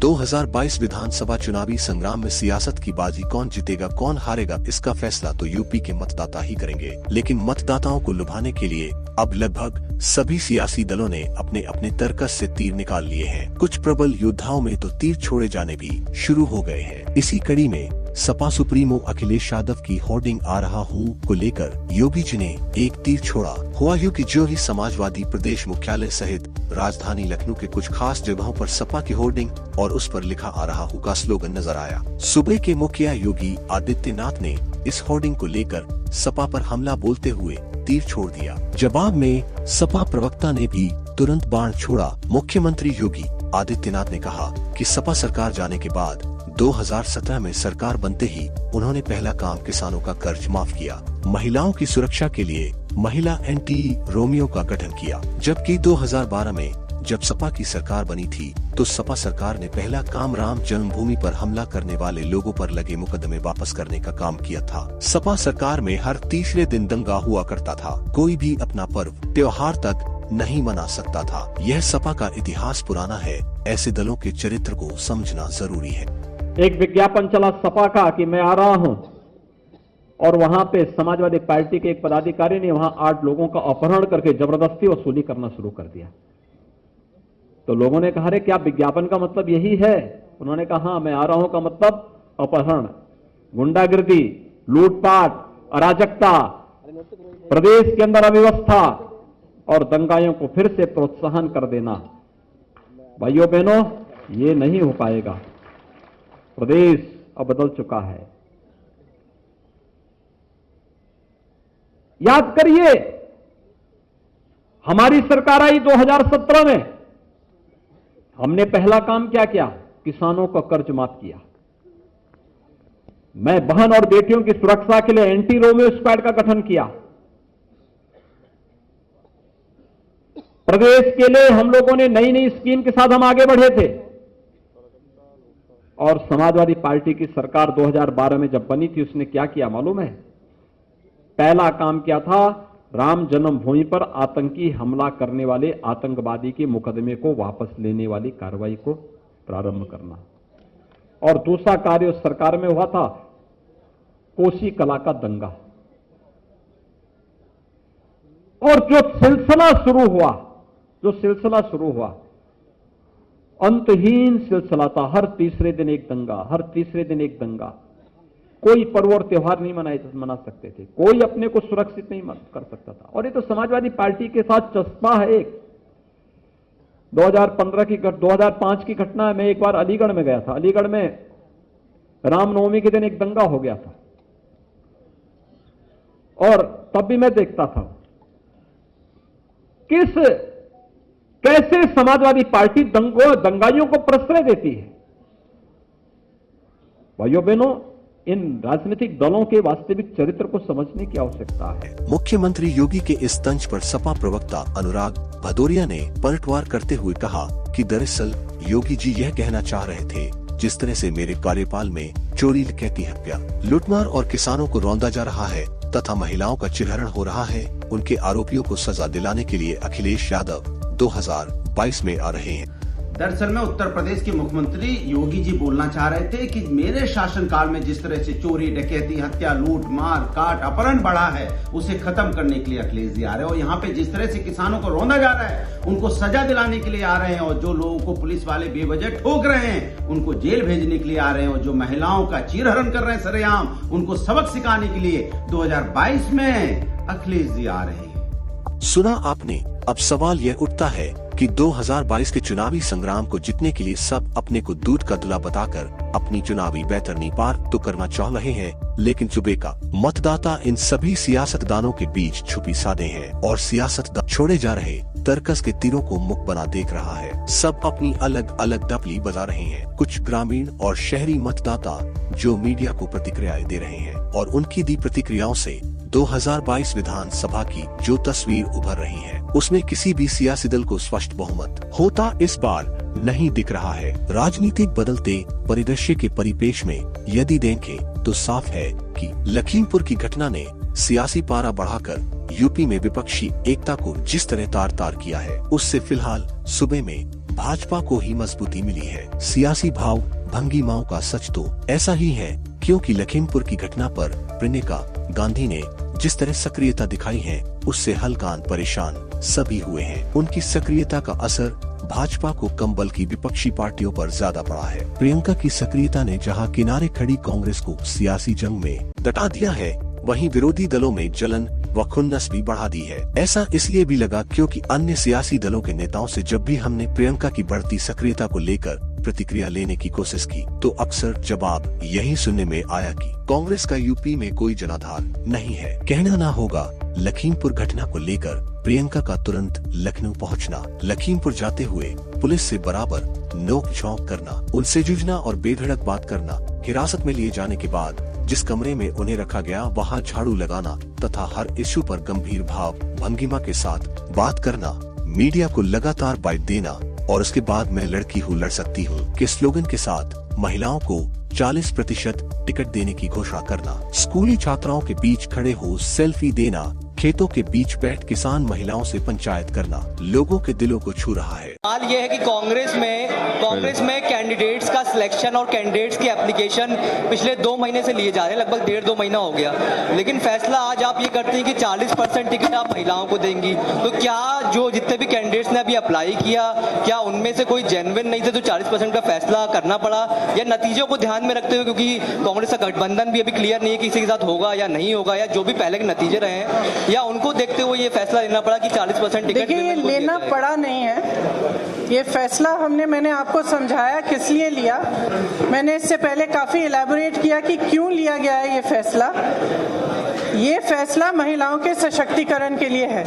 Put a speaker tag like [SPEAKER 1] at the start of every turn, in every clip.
[SPEAKER 1] 2022 विधानसभा चुनावी संग्राम में सियासत की बाजी कौन जीतेगा कौन हारेगा इसका फैसला तो यूपी के मतदाता ही करेंगे। लेकिन मतदाताओं को लुभाने के लिए अब लगभग सभी सियासी दलों ने अपने अपने तर्कस से तीर निकाल लिए हैं। कुछ प्रबल योद्धाओं में तो तीर छोड़े जाने भी शुरू हो गए हैं। इसी कड़ी में सपा सुप्रीमो अखिलेश यादव की होर्डिंग आ रहा हूँ को लेकर योगी जी ने एक तीर छोड़ा। हुआ यूं कि जो ही समाजवादी प्रदेश मुख्यालय सहित राजधानी लखनऊ के कुछ खास जगहों पर सपा की होर्डिंग और उस पर लिखा आ रहा हूँ का स्लोगन नजर आया। सूबे के मुखिया योगी आदित्यनाथ ने इस होर्डिंग को लेकर सपा पर हमला बोलते हुए तीर छोड़ दिया। जवाब में सपा प्रवक्ता ने भी तुरंत बाण छोड़ा। मुख्यमंत्री योगी आदित्यनाथ ने कहा कि सपा सरकार जाने के बाद 2017 में सरकार बनते ही उन्होंने पहला काम किसानों का कर्ज माफ किया। महिलाओं की सुरक्षा के लिए महिला एंटी रोमियो का गठन किया। जबकि 2012 में जब सपा की सरकार बनी थी तो सपा सरकार ने पहला काम राम जन्मभूमि पर हमला करने वाले लोगों पर लगे मुकदमे वापस करने का काम किया था। सपा सरकार में हर तीसरे दिन दंगा हुआ करता था। कोई भी अपना पर्व त्योहार तक नहीं मना सकता था। यह सपा का इतिहास पुराना है। ऐसे दलों के चरित्र को समझना जरूरी है।
[SPEAKER 2] एक विज्ञापन चला सपा का कि मैं आ रहा हूं और वहां पे समाजवादी पार्टी के एक पदाधिकारी ने वहां 8 लोगों का अपहरण करके जबरदस्ती वसूली करना शुरू कर दिया। तो लोगों ने कहा रे क्या विज्ञापन का मतलब यही है? उन्होंने कहा हाँ, मैं आ रहा हूं का मतलब अपहरण, गुंडागिर्दी, लूटपाट, अराजकता, प्रदेश के अंदर अव्यवस्था और दंगाइयों को फिर से प्रोत्साहन कर देना। भाइयों बहनों, ये नहीं हो पाएगा। प्रदेश अब बदल चुका है। याद करिए, हमारी सरकार आई 2017 में। हमने पहला काम क्या किया? किसानों का कर्ज माफ किया। मैं बहन और बेटियों की सुरक्षा के लिए एंटी रोमियो स्क्वाड का गठन किया। प्रदेश के लिए हम लोगों ने नई नई स्कीम के साथ हम आगे बढ़े थे। और समाजवादी पार्टी की सरकार 2012 में जब बनी थी उसने क्या किया मालूम है? पहला काम किया था राम जन्मभूमि पर आतंकी हमला करने वाले आतंकवादी के मुकदमे को वापस लेने वाली कार्रवाई को प्रारंभ करना। और दूसरा कार्य उस सरकार में हुआ था कोसी कला का दंगा। और जो सिलसिला शुरू हुआ अंतहीन सिलसिला था। हर तीसरे दिन एक दंगा। कोई पर्व और त्योहार नहीं मना सकते थे। कोई अपने को सुरक्षित नहीं कर सकता था। और ये तो समाजवादी पार्टी के साथ चस्पा है। एक 2005 की घटना है। मैं एक बार अलीगढ़ में गया था। अलीगढ़ में रामनवमी के दिन एक दंगा हो गया था और तब भी मैं देखता था कैसे समाजवादी पार्टी दंगाइयों को प्रश्रय देती है। भाइयों बहनों, इन राजनीतिक दलों के वास्तविक चरित्र को समझने की आवश्यकता है।
[SPEAKER 1] मुख्यमंत्री योगी के इस तंज पर सपा प्रवक्ता अनुराग भदौरिया ने पलटवार करते हुए कहा कि दरअसल योगी जी यह कहना चाह रहे थे, जिस तरह से मेरे कार्यकाल में चोरी डकैती हत्या लूटमार और किसानों को रौंदा जा रहा है तथा महिलाओं का चिरहरण हो रहा है, उनके आरोपियों को सजा दिलाने के लिए अखिलेश यादव 2022 में आ रहे हैं।
[SPEAKER 3] दरअसल में उत्तर प्रदेश के मुख्यमंत्री योगी जी बोलना चाह रहे थे कि मेरे शासनकाल में जिस तरह से चोरी डकैती हत्या लूट मार काट अपहरण बढ़ा है उसे खत्म करने के लिए अखिलेश जी आ रहे हैं। और यहाँ पे जिस तरह से किसानों को रौंदा जा रहा है उनको सजा दिलाने के लिए आ रहे हैं। और जो लोगों को पुलिस वाले बेवजह ठोक रहे हैं उनको जेल भेजने के लिए आ रहे हैं। और जो महिलाओं का चीरहरण कर रहे हैं सरेआम उनको सबक सिखाने के लिए 2022 में अखिलेश जी आ रहे हैं।
[SPEAKER 1] सुना आपने। अब सवाल यह उठता है कि 2022 के चुनावी संग्राम को जीतने के लिए सब अपने को दूध का दूल्हा बताकर अपनी चुनावी बैतरनी पार तो करना चाह रहे हैं, लेकिन सूबे का मतदाता इन सभी सियासतदानों के बीच छुपी साधे हैं और सियासतदान छोड़े जा रहे तर्कस के तीरों को मुख बना देख रहा है। सब अपनी अलग अलग डपली बजा रहे हैं। कुछ ग्रामीण और शहरी मतदाता जो मीडिया को प्रतिक्रियाएं दे रहे हैं और उनकी दी प्रतिक्रियाओं से 2022 विधानसभा की जो तस्वीर उभर रही है उसमें किसी भी सियासी दल को स्पष्ट बहुमत होता इस बार नहीं दिख रहा है। राजनीतिक बदलते परिदृश्य के परिपेक्ष में यदि देखें तो साफ है कि लखीमपुर की घटना ने सियासी पारा बढ़ाकर यूपी में विपक्षी एकता को जिस तरह तार तार किया है उससे फिलहाल सूबे में भाजपा को ही मजबूती मिली है। सियासी भाव भंगिमाओं का सच तो ऐसा ही है, क्योंकि लखीमपुर की घटना पर प्रियंका गांधी ने जिस तरह सक्रियता दिखाई है, उससे हल्कान परेशान सभी हुए हैं। उनकी सक्रियता का असर भाजपा को कम बल्कि विपक्षी पार्टियों पर ज्यादा पड़ा है। प्रियंका की सक्रियता ने जहां किनारे खड़ी कांग्रेस को सियासी जंग में डटा दिया है, वहीं विरोधी दलों में जलन व खुन्नस भी बढ़ा दी है। ऐसा इसलिए भी लगा क्योंकि अन्य सियासी दलों के नेताओं से जब भी हमने प्रियंका की बढ़ती सक्रियता को लेकर प्रतिक्रिया लेने की कोशिश की, तो अक्सर जवाब यही सुनने में आया कि कांग्रेस का यूपी में कोई जनाधार नहीं है। कहना ना होगा लखीमपुर घटना को लेकर प्रियंका का तुरंत लखनऊ पहुंचना, लखीमपुर जाते हुए पुलिस से बराबर नोक झोंक करना, उनसे जूझना और बेधड़क बात करना, हिरासत में लिए जाने के बाद जिस कमरे में उन्हें रखा गया वहां झाड़ू लगाना तथा हर इश्यू पर गंभीर भाव भंगिमा के साथ बात करना, मीडिया को लगातार बाइट देना और उसके बाद मैं लड़की हूँ लड़ सकती हूँ के स्लोगन के साथ महिलाओं को 40% टिकट देने की घोषणा करना, स्कूली छात्राओं के बीच खड़े हो सेल्फी देना, खेतों के बीच बैठ किसान महिलाओं से पंचायत करना लोगों के दिलों को छू रहा है।
[SPEAKER 4] हाल ये है कि कांग्रेस में कैंडिडेट्स का सिलेक्शन और कैंडिडेट्स की एप्लीकेशन पिछले 2 महीने से लिए जा रहे हैं, लगभग 1.5-2 महीना हो गया। लेकिन फैसला आज आप ये करते हैं कि 40% टिकट आप महिलाओं को देंगी, तो क्या जो जितने भी कैंडिडेट्स ने अभी अप्लाई किया, क्या उनमें से कोई जेन्युइन नहीं थे तो 40% का फैसला करना पड़ा, या नतीजों को ध्यान में रखते हुए, क्योंकि कांग्रेस का गठबंधन भी अभी क्लियर नहीं है किसी के साथ होगा या नहीं होगा, या जो भी पहले के नतीजे रहे हैं, या उनको देखते हुए ये फैसला लेना पड़ा कि 40% टिकट?
[SPEAKER 5] देखिए, लेना पड़ा नहीं है ये फैसला। मैंने आपको समझाया किस लिए लिया। मैंने इससे पहले काफी इलैबोरेट किया कि क्यों लिया गया है ये फैसला। ये फैसला महिलाओं के सशक्तिकरण के लिए है,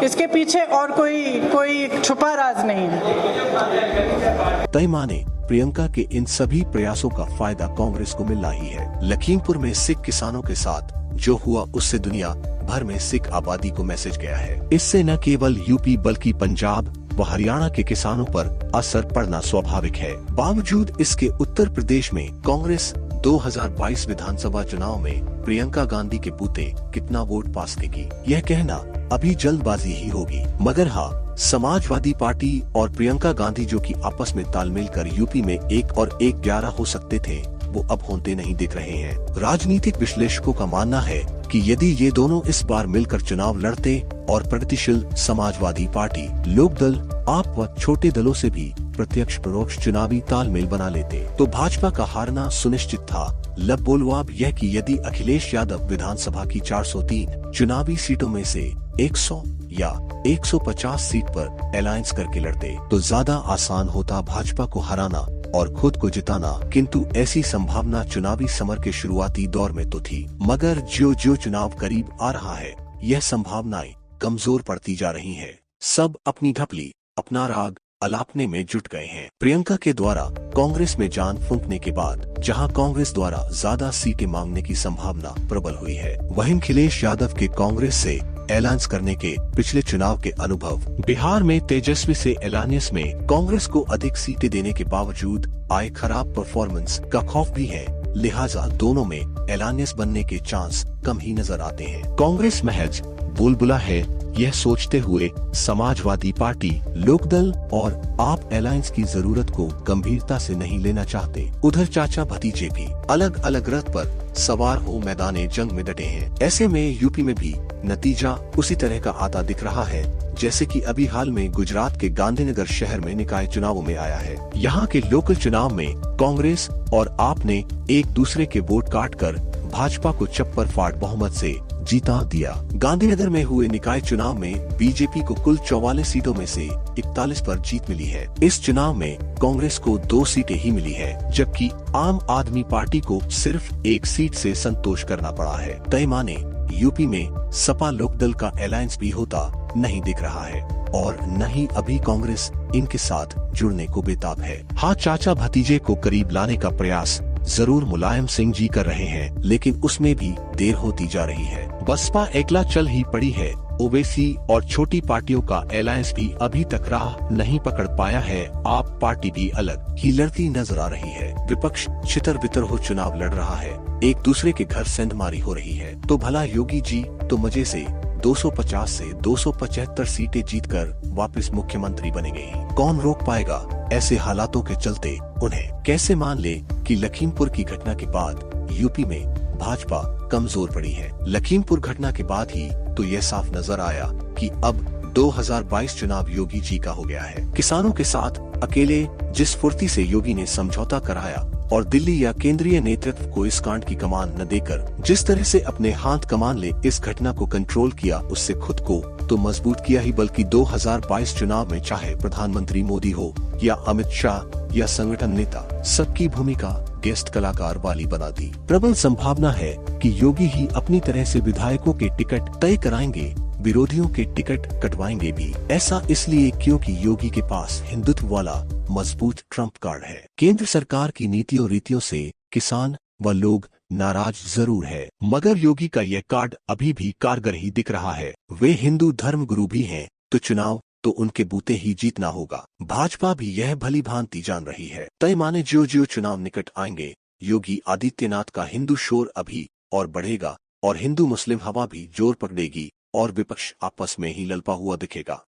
[SPEAKER 5] इसके पीछे और कोई छुपा राज नहीं है।
[SPEAKER 1] तय माने प्रियंका के इन सभी प्रयासों का फायदा कांग्रेस को मिलना ही है। लखीमपुर में सिख किसानों के साथ जो हुआ, उससे दुनिया भर में सिख आबादी को मैसेज गया है। इससे न केवल यूपी बल्कि पंजाब व हरियाणा के किसानों पर असर पड़ना स्वाभाविक है। बावजूद इसके उत्तर प्रदेश में कांग्रेस 2022 विधानसभा चुनाव में प्रियंका गांधी के बूते कितना वोट पास देगी, यह कहना अभी जल्दबाजी ही होगी। मगर हाँ, समाजवादी पार्टी और प्रियंका गांधी जो कि आपस में तालमेल कर यूपी में 1 और 1 11 हो सकते थे, वो अब होते नहीं दिख रहे हैं। राजनीतिक विश्लेषकों का मानना है कि यदि ये दोनों इस बार मिलकर चुनाव लड़ते और प्रगतिशील समाजवादी पार्टी, लोकदल, आप व छोटे दलों से भी प्रत्यक्ष परोक्ष चुनावी तालमेल बना लेते, तो भाजपा का हारना सुनिश्चित था। लबोलवाब यह कि यदि अखिलेश यादव विधानसभा की 403 चुनावी सीटों में से 100 या 150 सीट पर अलायंस करके लड़ते, तो ज्यादा आसान होता भाजपा को हराना और खुद को जिताना। किंतु ऐसी संभावना चुनावी समर के शुरुआती दौर में तो थी, मगर जो चुनाव करीब आ रहा है, यह संभावनाएं कमजोर पड़ती जा रही हैं। सब अपनी ढपली, अपना राग अलापने में जुट गए हैं। प्रियंका के द्वारा कांग्रेस में जान फूंकने के बाद जहां कांग्रेस द्वारा ज्यादा सीटें मांगने की संभावना प्रबल हुई है, वहीं अखिलेश यादव के कांग्रेस से अलायंस करने के पिछले चुनाव के अनुभव, बिहार में तेजस्वी से अलायंस में कांग्रेस को अधिक सीटें देने के बावजूद आए खराब परफॉर्मेंस का खौफ भी है, लिहाजा दोनों में अलायंस बनने के चांस कम ही नजर आते हैं। कांग्रेस महज बुलबुला है, यह सोचते हुए समाजवादी पार्टी, लोकदल और आप अलायंस की जरूरत को गंभीरता से नहीं लेना चाहते। उधर चाचा भतीजे भी अलग अलग रथ पर सवार हो मैदाने जंग में डटे हैं। ऐसे में यूपी में भी नतीजा उसी तरह का आता दिख रहा है जैसे कि अभी हाल में गुजरात के गांधीनगर शहर में निकाय चुनावों में आया है। यहाँ के लोकल चुनाव में कांग्रेस और आप ने एक दूसरे के वोट काटकर भाजपा को चप्पर फाड़ बहुमत से जीता दिया। गांधीनगर में हुए निकाय चुनाव में बीजेपी को कुल 44 सीटों में से 41 पर जीत मिली है। इस चुनाव में कांग्रेस को 2 सीटें ही मिली है, जबकि आम आदमी पार्टी को सिर्फ 1 सीट से संतोष करना पड़ा है। तय माने यूपी में सपा लोकदल का अलायंस भी होता नहीं दिख रहा है और न ही अभी कांग्रेस इनके साथ जुड़ने को बेताब है। हाँ, चाचा भतीजे को करीब लाने का प्रयास जरूर मुलायम सिंह जी कर रहे हैं, लेकिन उसमें भी देर होती जा रही है। बसपा एकला चल ही पड़ी है। ओवैसी और छोटी पार्टियों का अलायंस भी अभी तक राह नहीं पकड़ पाया है। आप पार्टी भी अलग ही लड़ती नजर आ रही है। विपक्ष छितर बितर हो चुनाव लड़ रहा है, एक दूसरे के घर सेंधमारी हो रही है। तो भला योगी जी तो मजे से 250 से 275 सीटें जीतकर वापस मुख्यमंत्री बनेंगे। कौन रोक पाएगा ऐसे हालातों के चलते उन्हें? कैसे मान ले कि लखीमपुर की घटना के बाद यूपी में भाजपा कमजोर पड़ी है? लखीमपुर घटना के बाद ही तो यह साफ नजर आया कि अब 2022 चुनाव योगी जी का हो गया है। किसानों के साथ अकेले जिस फुर्ती से योगी ने समझौता कराया और दिल्ली या केंद्रीय नेतृत्व को इस कांड की कमान न देकर जिस तरह से अपने हाथ कमान ले इस घटना को कंट्रोल किया, उससे खुद को तो मजबूत किया ही बल्कि 2022 चुनाव में चाहे प्रधानमंत्री मोदी हो या अमित शाह या संगठन नेता, सबकी भूमिका गेस्ट कलाकार वाली बना दी। प्रबल संभावना है कि योगी ही अपनी तरह से विधायकों के टिकट तय कराएंगे, विरोधियों के टिकट कटवाएंगे भी। ऐसा इसलिए क्योंकि योगी के पास हिंदुत्व वाला मजबूत ट्रम्प कार्ड है। केंद्र सरकार की नीतियों रीतियों से किसान व लोग नाराज जरूर है, मगर योगी का यह कार्ड अभी भी कारगर ही दिख रहा है। वे हिंदू धर्म गुरु भी हैं, तो चुनाव तो उनके बूते ही जीतना होगा। भाजपा भी यह भली भांति जान रही है। तय माने ज्यों ज्यों चुनाव निकट आएंगे, योगी आदित्यनाथ का हिंदू शोर अभी और बढ़ेगा और हिंदू मुस्लिम हवा भी जोर पकड़ेगी और विपक्ष आपस में ही ललपा हुआ दिखेगा।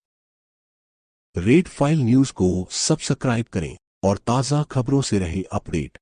[SPEAKER 1] रेड फाइल न्यूज को सब्सक्राइब करें और ताज़ा खबरों से रहे अपडेट।